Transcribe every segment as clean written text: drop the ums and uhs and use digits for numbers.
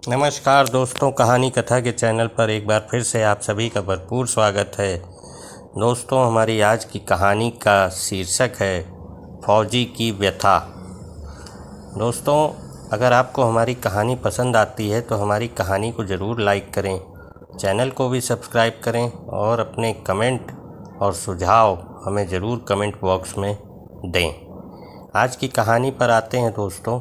नमस्कार दोस्तों, कहानी कथा के चैनल पर एक बार फिर से आप सभी का भरपूर स्वागत है। दोस्तों, हमारी आज की कहानी का शीर्षक है फौजी की व्यथा। दोस्तों, अगर आपको हमारी कहानी पसंद आती है तो हमारी कहानी को ज़रूर लाइक करें, चैनल को भी सब्सक्राइब करें और अपने कमेंट और सुझाव हमें ज़रूर कमेंट बॉक्स में दें। आज की कहानी पर आते हैं दोस्तों।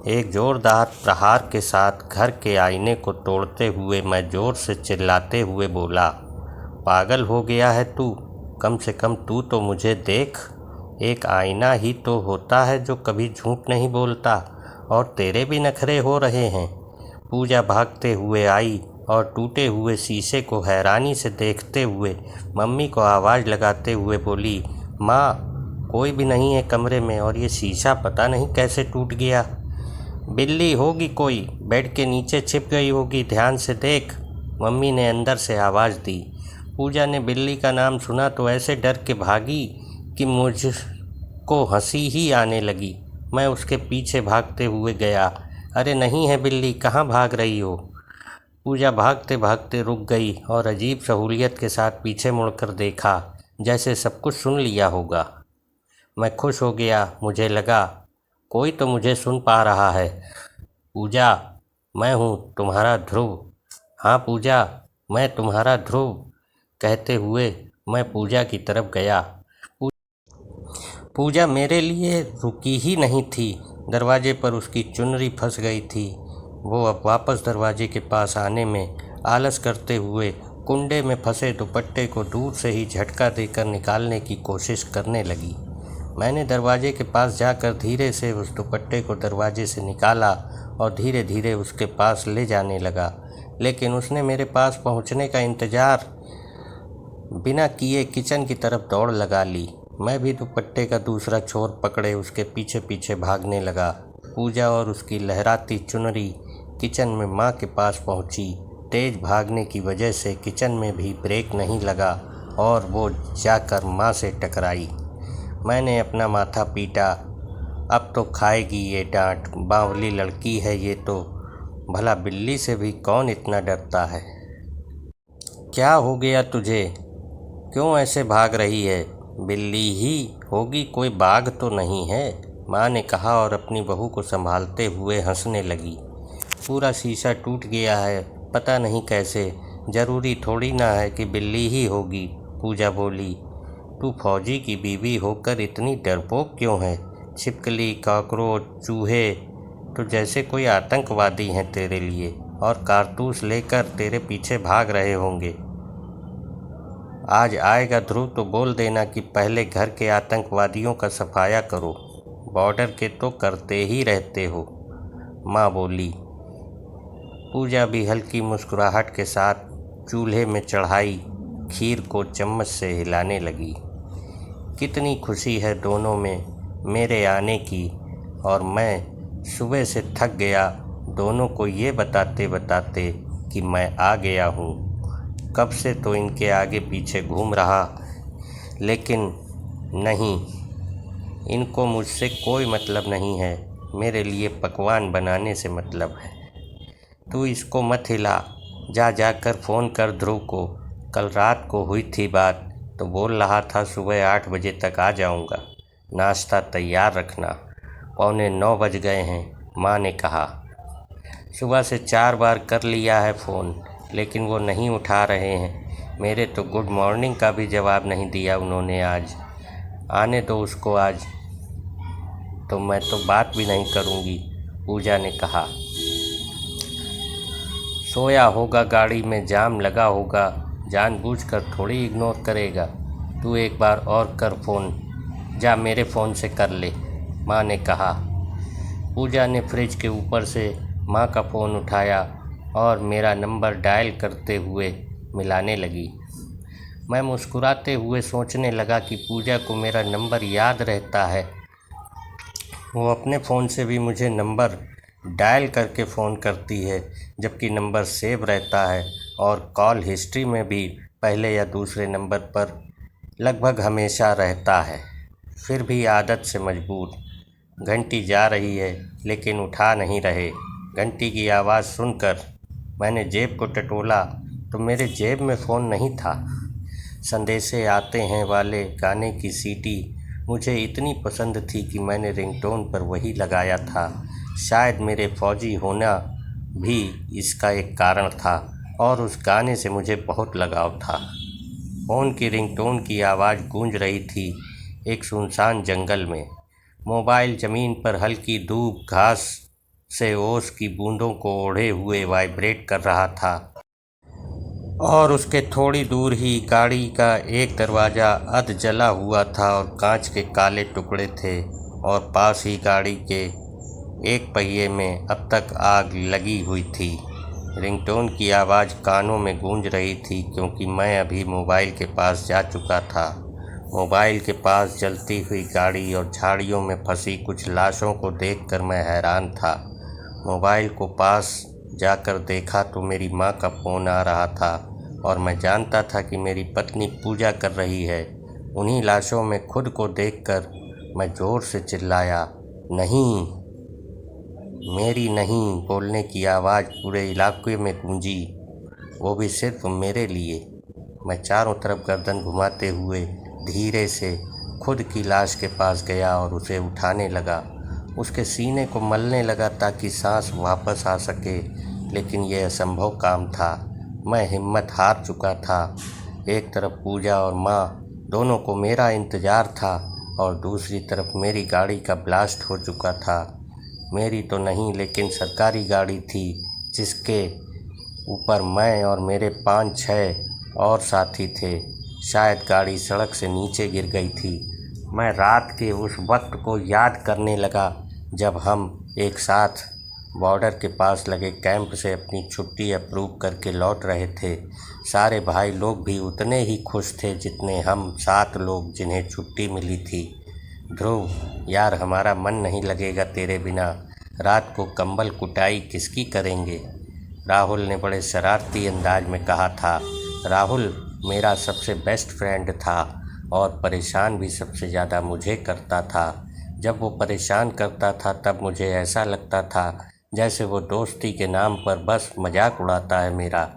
एक ज़ोरदार प्रहार के साथ घर के आईने को तोड़ते हुए मैं ज़ोर से चिल्लाते हुए बोला, पागल हो गया है तू? कम से कम तू तो मुझे देख। एक आईना ही तो होता है जो कभी झूठ नहीं बोलता, और तेरे भी नखरे हो रहे हैं। पूजा भागते हुए आई और टूटे हुए शीशे को हैरानी से देखते हुए मम्मी को आवाज़ लगाते हुए बोली, माँ, कोई भी नहीं है कमरे में और ये शीशा पता नहीं कैसे टूट गया। बिल्ली होगी कोई, बेड के नीचे छिप गई होगी, ध्यान से देख, मम्मी ने अंदर से आवाज़ दी। पूजा ने बिल्ली का नाम सुना तो ऐसे डर के भागी कि मुझको हंसी ही आने लगी। मैं उसके पीछे भागते हुए गया। अरे नहीं है बिल्ली, कहाँ भाग रही हो? पूजा भागते भागते रुक गई और अजीब सहूलियत के साथ पीछे मुड़कर देखा, जैसे सब कुछ सुन लिया होगा। मैं खुश हो गया, मुझे लगा कोई तो मुझे सुन पा रहा है। पूजा, मैं हूँ तुम्हारा ध्रुव। हाँ पूजा, मैं तुम्हारा ध्रुव, कहते हुए मैं पूजा की तरफ गया। पूजा मेरे लिए रुकी ही नहीं थी। दरवाजे पर उसकी चुनरी फंस गई थी। वो अब वापस दरवाजे के पास आने में आलस करते हुए कुंडे में फंसे दुपट्टे को दूर से ही झटका देकर निकालने की कोशिश करने लगी। मैंने दरवाजे के पास जाकर धीरे से उस दुपट्टे को दरवाजे से निकाला और धीरे धीरे उसके पास ले जाने लगा, लेकिन उसने मेरे पास पहुंचने का इंतज़ार बिना किए किचन की तरफ दौड़ लगा ली। मैं भी दुपट्टे का दूसरा छोर पकड़े उसके पीछे पीछे भागने लगा। पूजा और उसकी लहराती चुनरी किचन में माँ के पास पहुँची। तेज़ भागने की वजह से किचन में भी ब्रेक नहीं लगा और वो जाकर माँ से टकराई। मैंने अपना माथा पीटा। अब तो खाएगी ये डांट, बावली लड़की है ये तो। भला बिल्ली से भी कौन इतना डरता है? क्या हो गया तुझे? क्यों ऐसे भाग रही है? बिल्ली ही होगी, कोई बाघ तो नहीं है, माँ ने कहा और अपनी बहू को संभालते हुए हंसने लगी। पूरा शीशा टूट गया है, पता नहीं कैसे, ज़रूरी थोड़ी ना है कि बिल्ली ही होगी, पूजा बोली। तू फौजी की बीवी होकर इतनी डरपोक क्यों है? छिपकली, कॉकरोच, चूहे तो जैसे कोई आतंकवादी हैं तेरे लिए, और कारतूस लेकर तेरे पीछे भाग रहे होंगे। आज आएगा ध्रुव तो बोल देना कि पहले घर के आतंकवादियों का सफाया करो, बॉर्डर के तो करते ही रहते हो, माँ बोली। पूजा भी हल्की मुस्कुराहट के साथ चूल्हे में चढ़ाई खीर को चम्मच से हिलाने लगी। कितनी खुशी है दोनों में मेरे आने की, और मैं सुबह से थक गया दोनों को ये बताते बताते कि मैं आ गया हूँ। कब से तो इनके आगे पीछे घूम रहा, लेकिन नहीं, इनको मुझसे कोई मतलब नहीं है, मेरे लिए पकवान बनाने से मतलब है। तू इसको मत हिला, जाकर फ़ोन कर ध्रुव को। कल रात को हुई थी बात, तो बोल रहा था सुबह 8 बजे तक आ जाऊंगा, नाश्ता तैयार रखना। 8:45 बज गए हैं, माँ ने कहा। सुबह से 4 बार कर लिया है फ़ोन, लेकिन वो नहीं उठा रहे हैं। मेरे तो गुड मॉर्निंग का भी जवाब नहीं दिया उन्होंने आज। आने दो उसको, आज तो मैं तो बात भी नहीं करूँगी, पूजा ने कहा। सोया होगा, गाड़ी में जाम लगा होगा, जानबूझकर थोड़ी इग्नोर करेगा। तू एक बार और कर फ़ोन, जा मेरे फ़ोन से कर ले, माँ ने कहा। पूजा ने फ्रिज के ऊपर से माँ का फ़ोन उठाया और मेरा नंबर डायल करते हुए मिलाने लगी। मैं मुस्कुराते हुए सोचने लगा कि पूजा को मेरा नंबर याद रहता है। वो अपने फ़ोन से भी मुझे नंबर डायल करके फ़ोन करती है, जबकि नंबर सेव रहता है और कॉल हिस्ट्री में भी पहले या दूसरे नंबर पर लगभग हमेशा रहता है। फिर भी आदत से मजबूर। घंटी जा रही है लेकिन उठा नहीं रहे। घंटी की आवाज़ सुनकर मैंने जेब को टटोला तो मेरे जेब में फ़ोन नहीं था। संदेशे आते हैं वाले गाने की सीटी मुझे इतनी पसंद थी कि मैंने रिंगटोन पर वही लगाया था। शायद मेरे फौजी होना भी इसका एक कारण था और उस गाने से मुझे बहुत लगाव था। फ़ोन की रिंगटोन की आवाज़ गूंज रही थी एक सुनसान जंगल में। मोबाइल ज़मीन पर हल्की धूप घास से ओस की बूंदों को ओढ़े हुए वाइब्रेट कर रहा था और उसके थोड़ी दूर ही गाड़ी का एक दरवाज़ा अध जला हुआ था और कांच के काले टुकड़े थे और पास ही गाड़ी के एक पहिए में अब तक आग लगी हुई थी। रिंगटोन की आवाज़ कानों में गूंज रही थी क्योंकि मैं अभी मोबाइल के पास जा चुका था। मोबाइल के पास जलती हुई गाड़ी और झाड़ियों में फंसी कुछ लाशों को देखकर मैं हैरान था। मोबाइल को पास जाकर देखा तो मेरी माँ का फ़ोन आ रहा था और मैं जानता था कि मेरी पत्नी पूजा कर रही है। उन्हीं लाशों में खुद को देखकर मैं ज़ोर से चिल्लाया, नहीं, मेरी नहीं। बोलने की आवाज़ पूरे इलाके में गूंजी, वो भी सिर्फ मेरे लिए। मैं चारों तरफ गर्दन घुमाते हुए धीरे से खुद की लाश के पास गया और उसे उठाने लगा। उसके सीने को मलने लगा ताकि सांस वापस आ सके, लेकिन यह असंभव काम था। मैं हिम्मत हार चुका था। एक तरफ पूजा और माँ दोनों को मेरा इंतज़ार था और दूसरी तरफ मेरी गाड़ी का ब्लास्ट हो चुका था। मेरी तो नहीं लेकिन सरकारी गाड़ी थी जिसके ऊपर मैं और मेरे 5-6 और साथी थे। शायद गाड़ी सड़क से नीचे गिर गई थी। मैं रात के उस वक्त को याद करने लगा जब हम एक साथ बॉर्डर के पास लगे कैंप से अपनी छुट्टी अप्रूव करके लौट रहे थे। सारे भाई लोग भी उतने ही खुश थे जितने हम 7 लोग जिन्हें छुट्टी मिली थी। ध्रुव, यार हमारा मन नहीं लगेगा तेरे बिना। रात को कंबल कुटाई किसकी करेंगे? राहुल ने बड़े शरारती अंदाज में कहा था। राहुल मेरा सबसे बेस्ट फ्रेंड था और परेशान भी सबसे ज़्यादा मुझे करता था। जब वो परेशान करता था तब मुझे ऐसा लगता था जैसे वो दोस्ती के नाम पर बस मजाक उड़ाता है मेरा।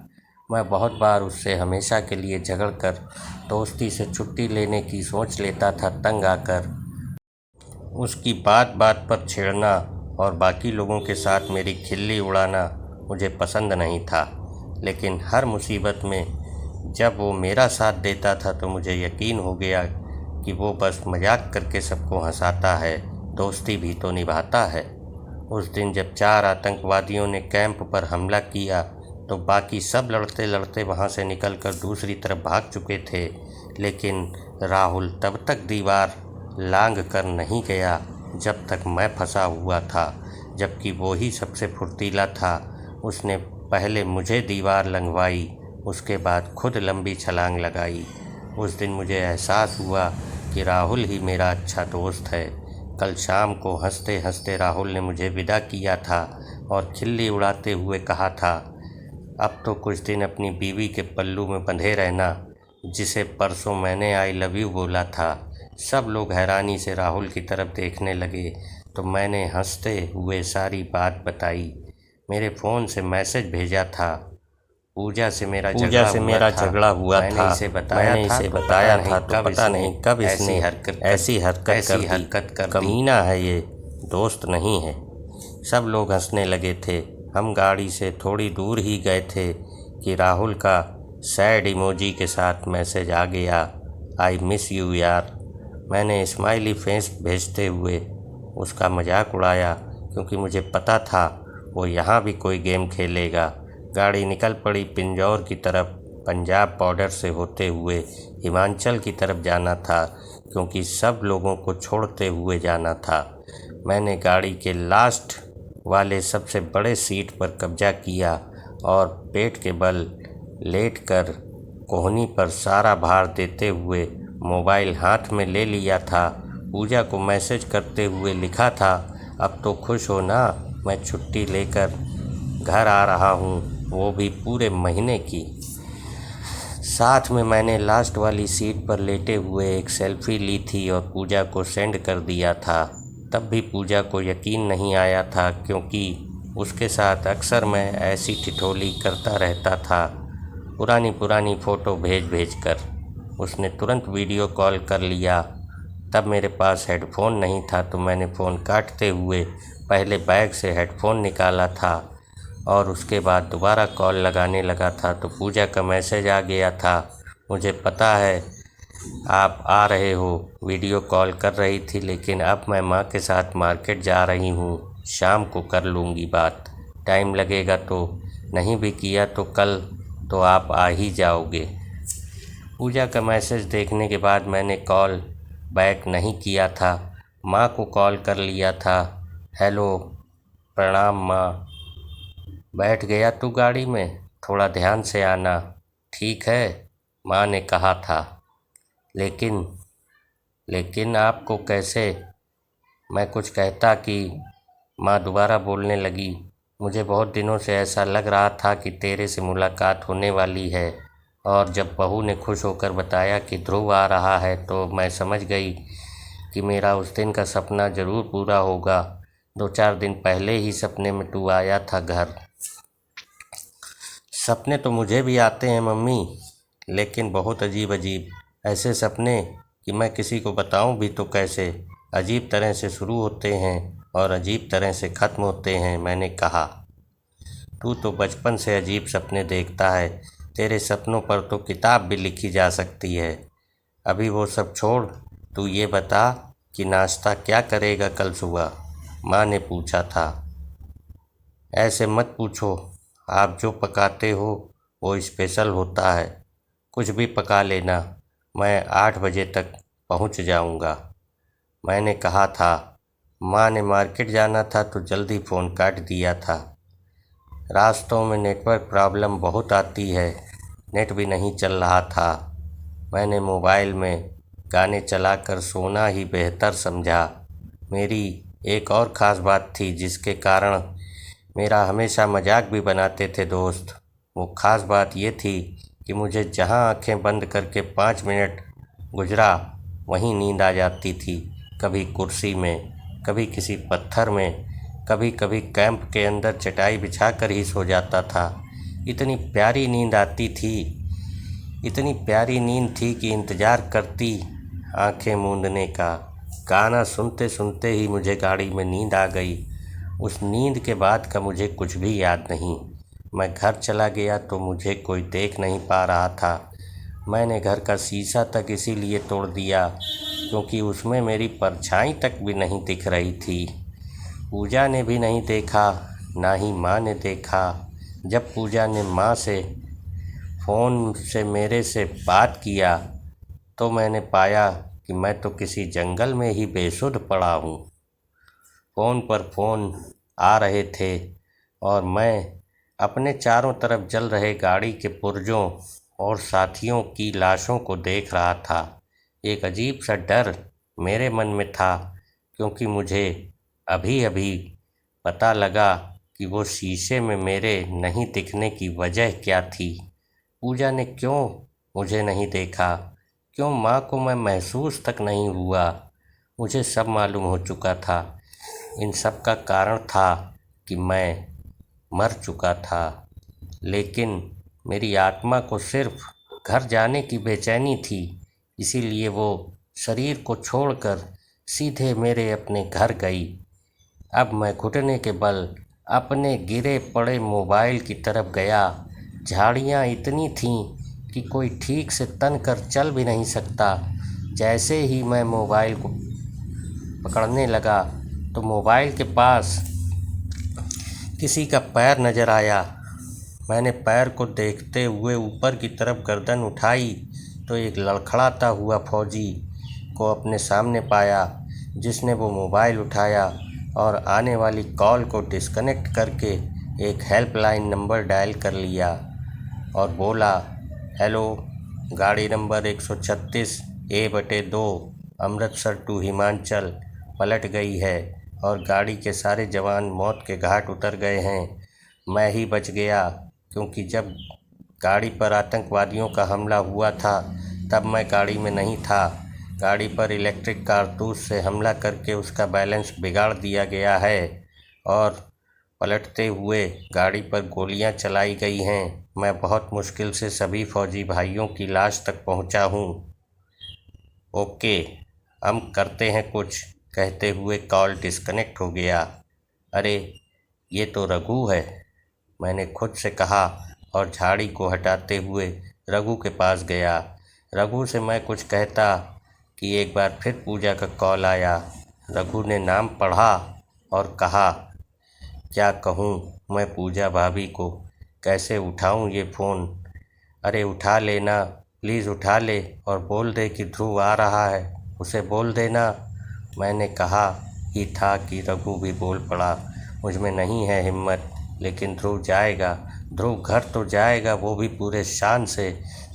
मैं बहुत बार उससे हमेशा के लिए झगड़कर दोस्ती से छुट्टी लेने की सोच लेता था। तंग आकर उसकी बात बात पर छेड़ना और बाकी लोगों के साथ मेरी खिल्ली उड़ाना मुझे पसंद नहीं था, लेकिन हर मुसीबत में जब वो मेरा साथ देता था तो मुझे यकीन हो गया कि वो बस मजाक करके सबको हंसाता है, दोस्ती भी तो निभाता है। उस दिन जब 4 आतंकवादियों ने कैंप पर हमला किया तो बाकी सब लड़ते लड़ते वहां से निकलकर दूसरी तरफ भाग चुके थे, लेकिन राहुल तब तक दीवार लांघ कर नहीं गया जब तक मैं फंसा हुआ था, जबकि वो ही सबसे फुर्तीला था। उसने पहले मुझे दीवार लंघवाई, उसके बाद खुद लंबी छलांग लगाई। उस दिन मुझे एहसास हुआ कि राहुल ही मेरा अच्छा दोस्त है। कल शाम को हंसते हंसते राहुल ने मुझे विदा किया था और खिल्ली उड़ाते हुए कहा था, अब तो कुछ दिन अपनी बीवी के पल्लू में बंधे रहना, जिसे परसों मैंने आई लव यू बोला था। सब लोग हैरानी से राहुल की तरफ देखने लगे तो मैंने हंसते हुए सारी बात बताई। मेरे फ़ोन से मैसेज भेजा था, पूजा से मेरा झगड़ा हुआ था। मैंने इसे बताया था तो पता नहीं कब इसने ऐसी हरकत कर दी। कमीना है ये, दोस्त नहीं है। सब लोग हंसने लगे थे। हम गाड़ी से थोड़ी दूर ही गए थे कि राहुल का सैड इमोजी के साथ मैसेज आ गया, आई मिस यू यार। मैंने स्माइली फेस भेजते हुए उसका मजाक उड़ाया क्योंकि मुझे पता था वो यहाँ भी कोई गेम खेलेगा। गाड़ी निकल पड़ी पिंजौर की तरफ। पंजाब बॉर्डर से होते हुए हिमाचल की तरफ जाना था क्योंकि सब लोगों को छोड़ते हुए जाना था। मैंने गाड़ी के लास्ट वाले सबसे बड़े सीट पर कब्जा किया और पेट के बल लेटकर कोहनी पर सारा भार देते हुए मोबाइल हाथ में ले लिया था। पूजा को मैसेज करते हुए लिखा था, अब तो खुश हो ना, मैं छुट्टी लेकर घर आ रहा हूँ, वो भी पूरे महीने की। साथ में मैंने लास्ट वाली सीट पर लेटे हुए एक सेल्फी ली थी और पूजा को सेंड कर दिया था। तब भी पूजा को यकीन नहीं आया था क्योंकि उसके साथ अक्सर मैं ऐसी ठिठोली करता रहता था, पुरानी पुरानी फ़ोटो भेज भेज कर। उसने तुरंत वीडियो कॉल कर लिया। तब मेरे पास हेडफोन नहीं था तो मैंने फ़ोन काटते हुए पहले बैग से हेडफोन निकाला था और उसके बाद दोबारा कॉल लगाने लगा था तो पूजा का मैसेज आ गया था, मुझे पता है आप आ रहे हो। वीडियो कॉल कर रही थी, लेकिन अब मैं माँ के साथ मार्केट जा रही हूँ, शाम को कर लूँगी बात। टाइम लगेगा तो, नहीं भी किया तो कल तो आप आ ही जाओगे। पूजा का मैसेज देखने के बाद मैंने कॉल बैक नहीं किया था, माँ को कॉल कर लिया था। हेलो, प्रणाम माँ। बैठ गया तू गाड़ी में, थोड़ा ध्यान से आना, ठीक है, माँ ने कहा था। लेकिन लेकिन आपको कैसे? मैं कुछ कहता कि माँ दोबारा बोलने लगी, मुझे बहुत दिनों से ऐसा लग रहा था कि तेरे से मुलाकात होने वाली है, और जब बहू ने खुश होकर बताया कि ध्रुव आ रहा है तो मैं समझ गई कि मेरा उस दिन का सपना ज़रूर पूरा होगा। 2-4 दिन पहले ही सपने में तू आया था घर। सपने तो मुझे भी आते हैं मम्मी, लेकिन बहुत अजीब अजीब ऐसे सपने कि मैं किसी को बताऊं भी तो कैसे। अजीब तरह से शुरू होते हैं और अजीब तरह से ख़त्म होते हैं। मैंने कहा, तू तो बचपन से अजीब सपने देखता है, तेरे सपनों पर तो किताब भी लिखी जा सकती है। अभी वो सब छोड़, तू ये बता कि नाश्ता क्या करेगा कल सुबह? माँ ने पूछा था। ऐसे मत पूछो, आप जो पकाते हो वो स्पेशल होता है, कुछ भी पका लेना, मैं 8 बजे तक पहुंच जाऊंगा। मैंने कहा था। माँ ने मार्केट जाना था तो जल्दी फ़ोन काट दिया था। रास्तों में नेटवर्क प्रॉब्लम बहुत आती है, नेट भी नहीं चल रहा था। मैंने मोबाइल में गाने चलाकर सोना ही बेहतर समझा। मेरी एक और ख़ास बात थी जिसके कारण मेरा हमेशा मजाक भी बनाते थे दोस्त। वो ख़ास बात ये थी कि मुझे जहाँ आंखें बंद करके 5 मिनट गुजरा वहीं नींद आ जाती थी। कभी कुर्सी में, कभी किसी पत्थर में, कभी कभी कैंप के अंदर चटाई बिछाकर ही सो जाता था। इतनी प्यारी नींद आती थी, इतनी प्यारी नींद थी कि इंतज़ार करती आंखें मूंदने का। गाना सुनते सुनते ही मुझे गाड़ी में नींद आ गई। उस नींद के बाद का मुझे कुछ भी याद नहीं। मैं घर चला गया तो मुझे कोई देख नहीं पा रहा था। मैंने घर का शीशा तक इसीलिए तोड़ दिया क्योंकि उसमें मेरी परछाई तक भी नहीं दिख रही थी। पूजा ने भी नहीं देखा, ना ही माँ ने देखा। जब पूजा ने माँ से फ़ोन से मेरे से बात किया तो मैंने पाया कि मैं तो किसी जंगल में ही बेसुध पड़ा हूँ। फ़ोन पर फ़ोन आ रहे थे और मैं अपने चारों तरफ जल रहे गाड़ी के पुर्जों और साथियों की लाशों को देख रहा था। एक अजीब सा डर मेरे मन में था क्योंकि मुझे अभी अभी पता लगा कि वो शीशे में मेरे नहीं दिखने की वजह क्या थी। पूजा ने क्यों मुझे नहीं देखा, क्यों माँ को मैं महसूस तक नहीं हुआ। मुझे सब मालूम हो चुका था। इन सब का कारण था कि मैं मर चुका था, लेकिन मेरी आत्मा को सिर्फ घर जाने की बेचैनी थी। इसीलिए वो शरीर को छोड़कर सीधे मेरे अपने घर गई। अब मैं घुटने के बल अपने गिरे पड़े मोबाइल की तरफ गया। झाड़ियाँ इतनी थीं कि कोई ठीक से तन कर चल भी नहीं सकता। जैसे ही मैं मोबाइल को पकड़ने लगा तो मोबाइल के पास किसी का पैर नज़र आया। मैंने पैर को देखते हुए ऊपर की तरफ गर्दन उठाई तो एक लड़खड़ाता हुआ फौजी को अपने सामने पाया, जिसने वो मोबाइल उठाया और आने वाली कॉल को डिस्कनेक्ट करके एक हेल्पलाइन नंबर डायल कर लिया और बोला, हेलो, गाड़ी number 136 A/2 Amritsar to Himachal पलट गई है और गाड़ी के सारे जवान मौत के घाट उतर गए हैं। मैं ही बच गया क्योंकि जब गाड़ी पर आतंकवादियों का हमला हुआ था तब मैं गाड़ी में नहीं था। गाड़ी पर इलेक्ट्रिक कारतूस से हमला करके उसका बैलेंस बिगाड़ दिया गया है और पलटते हुए गाड़ी पर गोलियां चलाई गई हैं। मैं बहुत मुश्किल से सभी फौजी भाइयों की लाश तक पहुंचा हूं। ओके, हम करते हैं कुछ, कहते हुए कॉल डिस्कनेक्ट हो गया। अरे, ये तो रघु है, मैंने खुद से कहा और झाड़ी को हटाते हुए रघु के पास गया। रघु से मैं कुछ कहता कि एक बार फिर पूजा का कॉल आया। रघु ने नाम पढ़ा और कहा, क्या कहूँ मैं पूजा भाभी को, कैसे उठाऊँ ये फ़ोन? अरे उठा लेना, प्लीज़ उठा ले और बोल दे कि ध्रुव आ रहा है, उसे बोल देना। मैंने कहा ही था कि रघु भी बोल पड़ा, मुझ में नहीं है हिम्मत, लेकिन ध्रुव जाएगा, ध्रुव घर तो जाएगा, वो भी पूरे शान से।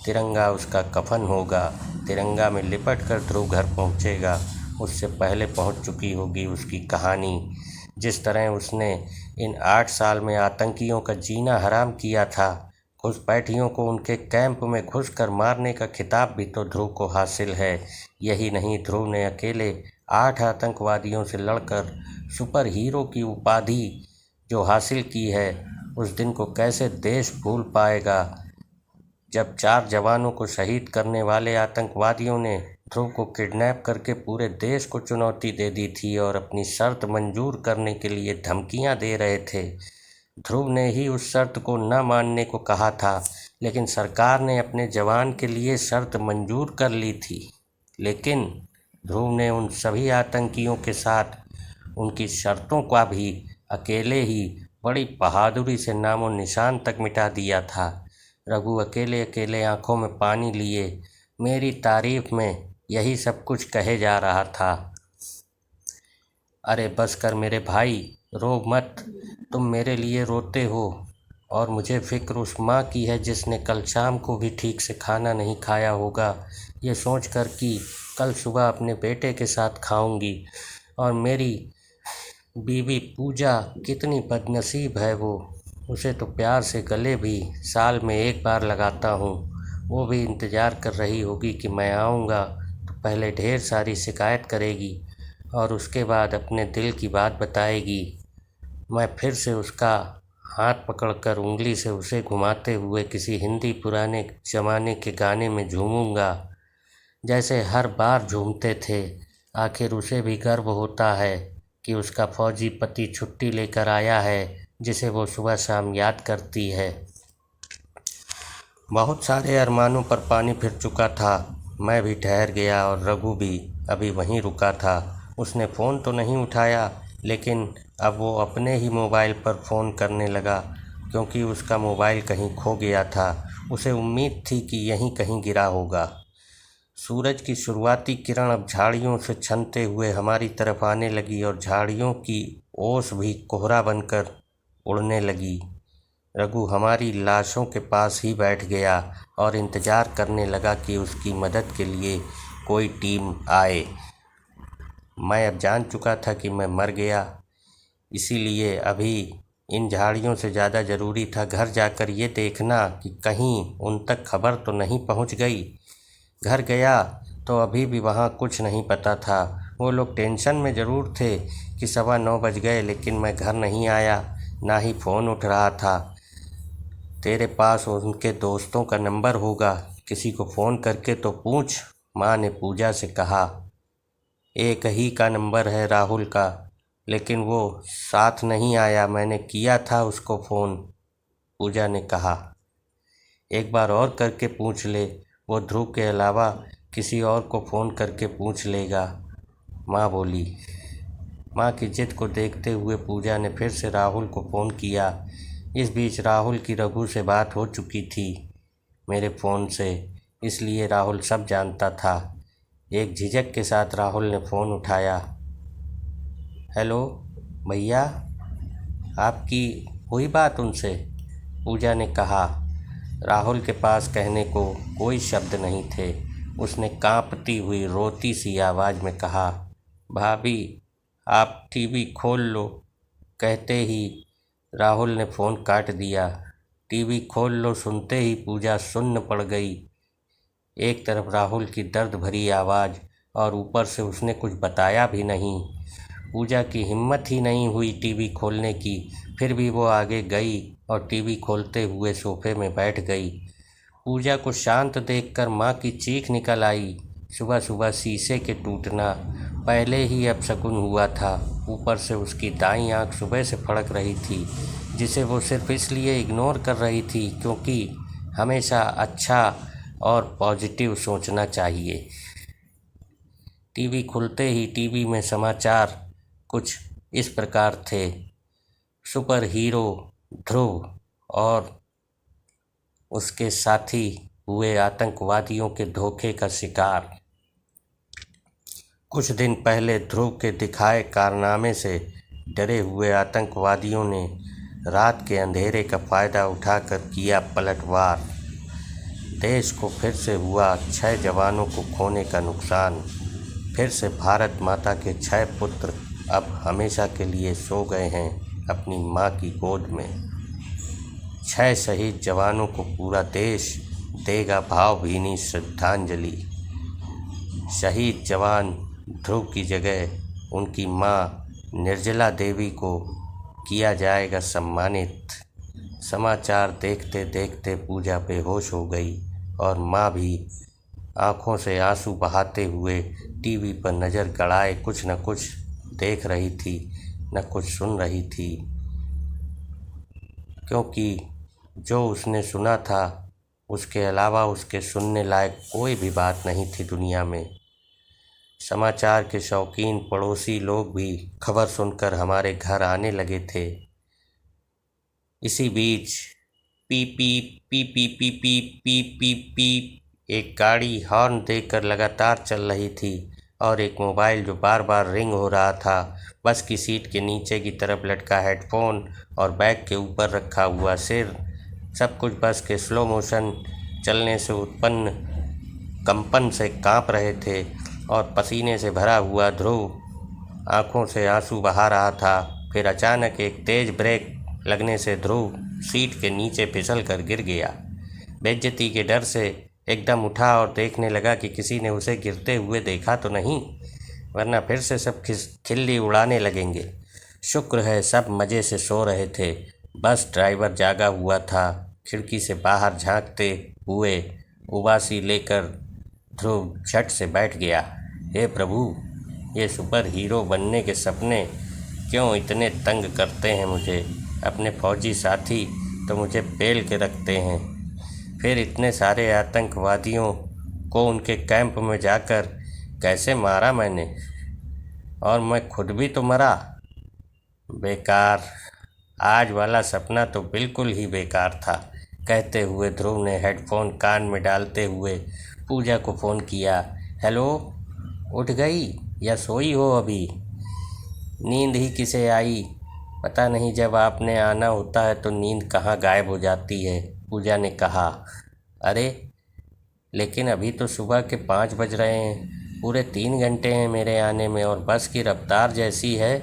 तिरंगा उसका कफन होगा, तिरंगा में लिपट कर ध्रुव घर पहुँचेगा। उससे पहले पहुँच चुकी होगी उसकी कहानी। जिस तरह उसने इन 8 साल में आतंकियों का जीना हराम किया था, घुसपैठियों को उनके कैंप में घुसकर मारने का खिताब भी तो ध्रुव को हासिल है। यही नहीं, ध्रुव ने अकेले 8 आतंकवादियों से लड़कर सुपर हीरो की उपाधि जो हासिल की है, उस दिन को कैसे देश भूल पाएगा जब 4 जवानों को शहीद करने वाले आतंकवादियों ने ध्रुव को किडनैप करके पूरे देश को चुनौती दे दी थी और अपनी शर्त मंजूर करने के लिए धमकियां दे रहे थे। ध्रुव ने ही उस शर्त को न मानने को कहा था, लेकिन सरकार ने अपने जवान के लिए शर्त मंजूर कर ली थी। लेकिन ध्रुव ने उन सभी आतंकियों के साथ उनकी शर्तों का भी अकेले ही बड़ी बहादुरी से नामो निशान तक मिटा दिया था। रघु अकेले अकेले आंखों में पानी लिए मेरी तारीफ में यही सब कुछ कहे जा रहा था। अरे बस कर मेरे भाई, रो मत, तुम मेरे लिए रोते हो और मुझे फिक्र उस माँ की है जिसने कल शाम को भी ठीक से खाना नहीं खाया होगा, ये सोच कर कि कल सुबह अपने बेटे के साथ खाऊंगी। और मेरी बीवी पूजा कितनी बदनसीब है, वो उसे तो प्यार से गले भी साल में एक बार लगाता हूँ। वो भी इंतज़ार कर रही होगी कि मैं आऊँगा तो पहले ढेर सारी शिकायत करेगी और उसके बाद अपने दिल की बात बताएगी। मैं फिर से उसका हाथ पकड़कर उंगली से उसे घुमाते हुए किसी हिंदी पुराने ज़माने के गाने में झूमूंगा, जैसे हर बार झूमते थे। आखिर उसे भी गर्व होता है कि उसका फौजी पति छुट्टी लेकर आया है, जिसे वो सुबह शाम याद करती है। बहुत सारे अरमानों पर पानी फिर चुका था। मैं भी ठहर गया और रघु भी अभी वहीं रुका था। उसने फ़ोन तो नहीं उठाया, लेकिन अब वो अपने ही मोबाइल पर फ़ोन करने लगा, क्योंकि उसका मोबाइल कहीं खो गया था। उसे उम्मीद थी कि यहीं कहीं गिरा होगा। सूरज की शुरुआती किरण अब झाड़ियों से छनते हुए हमारी तरफ आने लगी और झाड़ियों की ओस भी कोहरा बनकर उड़ने लगी। रघु हमारी लाशों के पास ही बैठ गया और इंतज़ार करने लगा कि उसकी मदद के लिए कोई टीम आए। मैं अब जान चुका था कि मैं मर गया, इसीलिए अभी इन झाड़ियों से ज़्यादा ज़रूरी था घर जाकर ये देखना कि कहीं उन तक खबर तो नहीं पहुंच गई। घर गया तो अभी भी वहाँ कुछ नहीं पता था। वो लोग टेंशन में ज़रूर थे कि 9:15 बज गए, लेकिन मैं घर नहीं आया, ना ही फ़ोन उठ रहा था। तेरे पास उनके दोस्तों का नंबर होगा, किसी को फ़ोन करके तो पूछ, माँ ने पूजा से कहा। एक ही का नंबर है, राहुल का, लेकिन वो साथ नहीं आया, मैंने किया था उसको फ़ोन, पूजा ने कहा। एक बार और करके पूछ ले, वो ध्रुव के अलावा किसी और को फ़ोन करके पूछ लेगा, माँ बोली। माँ की जिद को देखते हुए पूजा ने फिर से राहुल को फ़ोन किया। इस बीच राहुल की रघु से बात हो चुकी थी मेरे फ़ोन से, इसलिए राहुल सब जानता था। एक झिझक के साथ राहुल ने फ़ोन उठाया। हेलो भैया, आपकी हुई बात उनसे? पूजा ने कहा। राहुल के पास कहने को कोई शब्द नहीं थे। उसने कांपती हुई रोती सी आवाज़ में कहा, भाभी आप टीवी खोल लो। कहते ही राहुल ने फ़ोन काट दिया। टीवी खोल लो सुनते ही पूजा सुन्न पड़ गई। एक तरफ राहुल की दर्द भरी आवाज़ और ऊपर से उसने कुछ बताया भी नहीं। पूजा की हिम्मत ही नहीं हुई टीवी खोलने की। फिर भी वो आगे गई और टीवी खोलते हुए सोफे में बैठ गई। पूजा को शांत देखकर माँ की चीख निकल आई। सुबह सुबह शीशे के टूटना पहले ही अपशकुन हुआ था। ऊपर से उसकी दाईं आंख सुबह से फड़क रही थी, जिसे वो सिर्फ इसलिए इग्नोर कर रही थी क्योंकि हमेशा अच्छा और पॉजिटिव सोचना चाहिए। टीवी खुलते ही टीवी में समाचार कुछ इस प्रकार थे। सुपर हीरो ध्रुव और उसके साथी हुए आतंकवादियों के धोखे का शिकार। कुछ दिन पहले ध्रुव के दिखाए कारनामे से डरे हुए आतंकवादियों ने रात के अंधेरे का फ़ायदा उठाकर किया पलटवार। देश को फिर से हुआ 6 जवानों को खोने का नुकसान। फिर से भारत माता के 6 पुत्र अब हमेशा के लिए सो गए हैं अपनी माँ की गोद में। 6 शहीद जवानों को पूरा देश देगा भावभीनी श्रद्धांजलि। शहीद जवान ध्रुव की जगह उनकी माँ निर्जला देवी को किया जाएगा सम्मानित। समाचार देखते देखते पूजा बेहोश हो गई और माँ भी आंखों से आंसू बहाते हुए टीवी पर नज़र गड़ाए कुछ न कुछ देख रही थी, न कुछ सुन रही थी, क्योंकि जो उसने सुना था उसके अलावा उसके सुनने लायक कोई भी बात नहीं थी दुनिया में। समाचार के शौकीन पड़ोसी लोग भी खबर सुनकर हमारे घर आने लगे थे। इसी बीच पी पी पी पी पी पी पी पी पी एक गाड़ी हॉर्न देकर लगातार चल रही थी और एक मोबाइल जो बार बार रिंग हो रहा था। बस की सीट के नीचे की तरफ लटका हेडफोन और बैग के ऊपर रखा हुआ सिर, सब कुछ बस के स्लो मोशन चलने से उत्पन्न कंपन से कांप रहे थे। और पसीने से भरा हुआ ध्रुव आंखों से आंसू बहा रहा था। फिर अचानक एक तेज ब्रेक लगने से ध्रुव सीट के नीचे फिसल कर गिर गया। बेइज्जती के डर से एकदम उठा और देखने लगा कि किसी ने उसे गिरते हुए देखा तो नहीं, वरना फिर से सब खिल्ली उड़ाने लगेंगे। शुक्र है सब मज़े से सो रहे थे। बस ड्राइवर जागा हुआ था। खिड़की से बाहर झांकते हुए उबासी लेकर ध्रुव झट से बैठ गया। हे प्रभु, ये सुपर हीरो बनने के सपने क्यों इतने तंग करते हैं मुझे। अपने फौजी साथी तो मुझे पेल के रखते हैं, फिर इतने सारे आतंकवादियों को उनके कैंप में जाकर कैसे मारा मैंने, और मैं खुद भी तो मरा। बेकार, आज वाला सपना तो बिल्कुल ही बेकार था। कहते हुए ध्रुव ने हेडफोन कान में डालते हुए पूजा को फ़ोन किया। हेलो, उठ गई या सोई हो अभी? नींद ही किसे आई, पता नहीं जब आपने आना होता है तो नींद कहाँ गायब हो जाती है, पूजा ने कहा। अरे लेकिन अभी तो सुबह के 5 बज रहे हैं, पूरे 3 घंटे हैं मेरे आने में, और बस की रफ्तार जैसी है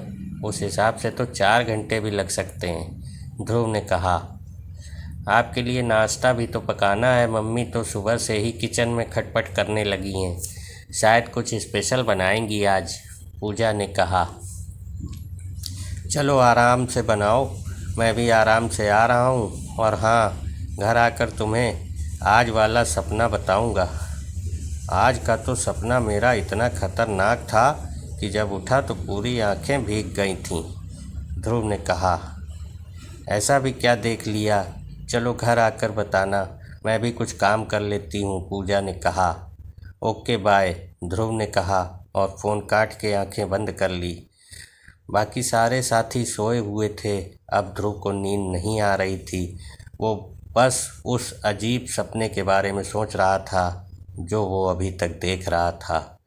उस हिसाब से तो 4 घंटे भी लग सकते हैं, ध्रुव ने कहा। आपके लिए नाश्ता भी तो पकाना है, मम्मी तो सुबह से ही किचन में खटपट करने लगी हैं, शायद कुछ स्पेशल बनाएंगी आज, पूजा ने कहा। चलो आराम से बनाओ, मैं भी आराम से आ रहा हूँ, और हाँ, घर आकर तुम्हें आज वाला सपना बताऊँगा। आज का तो सपना मेरा इतना खतरनाक था कि जब उठा तो पूरी आंखें भीग गई थीं, ध्रुव ने कहा। ऐसा भी क्या देख लिया? चलो घर आकर बताना, मैं भी कुछ काम कर लेती हूँ, पूजा ने कहा। ओके बाय, ध्रुव ने कहा और फ़ोन काट के आंखें बंद कर ली। बाकी सारे साथी सोए हुए थे। अब ध्रुव को नींद नहीं आ रही थी। वो बस उस अजीब सपने के बारे में सोच रहा था जो वो अभी तक देख रहा था।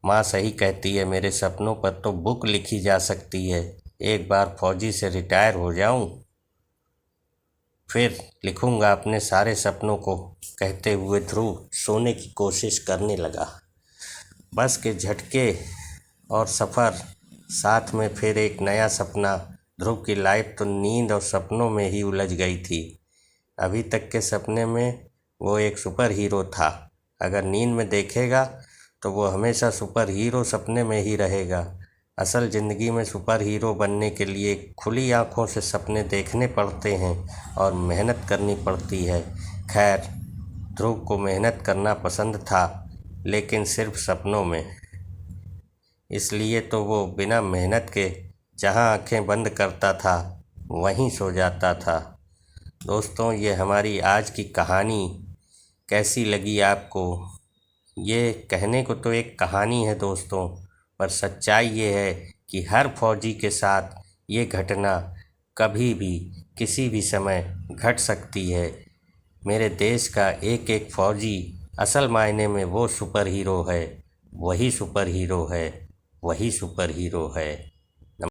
माँ सही कहती है, मेरे सपनों पर तो बुक लिखी जा सकती है। एक बार फौजी से रिटायर हो जाऊं, फिर लिखूंगा अपने सारे सपनों को, कहते हुए ध्रुव सोने की कोशिश करने लगा। बस के झटके और सफ़र, साथ में फिर एक नया सपना। ध्रुव की लाइफ तो नींद और सपनों में ही उलझ गई थी। अभी तक के सपने में वो एक सुपर हीरो था। अगर नींद में देखेगा तो वो हमेशा सुपर हीरो सपने में ही रहेगा। असल ज़िंदगी में सुपर हीरो बनने के लिए खुली आंखों से सपने देखने पड़ते हैं और मेहनत करनी पड़ती है। खैर, ध्रुव को मेहनत करना पसंद था, लेकिन सिर्फ सपनों में। इसलिए तो वो बिना मेहनत के जहां आंखें बंद करता था वहीं सो जाता था। दोस्तों, ये हमारी आज की कहानी कैसी लगी आपको? ये कहने को तो एक कहानी है दोस्तों, पर सच्चाई ये है कि हर फौजी के साथ ये घटना कभी भी किसी भी समय घट सकती है। मेरे देश का एक एक फौजी असल मायने में वो सुपर हीरो है, वही सुपर हीरो है, वही सुपर हीरो है।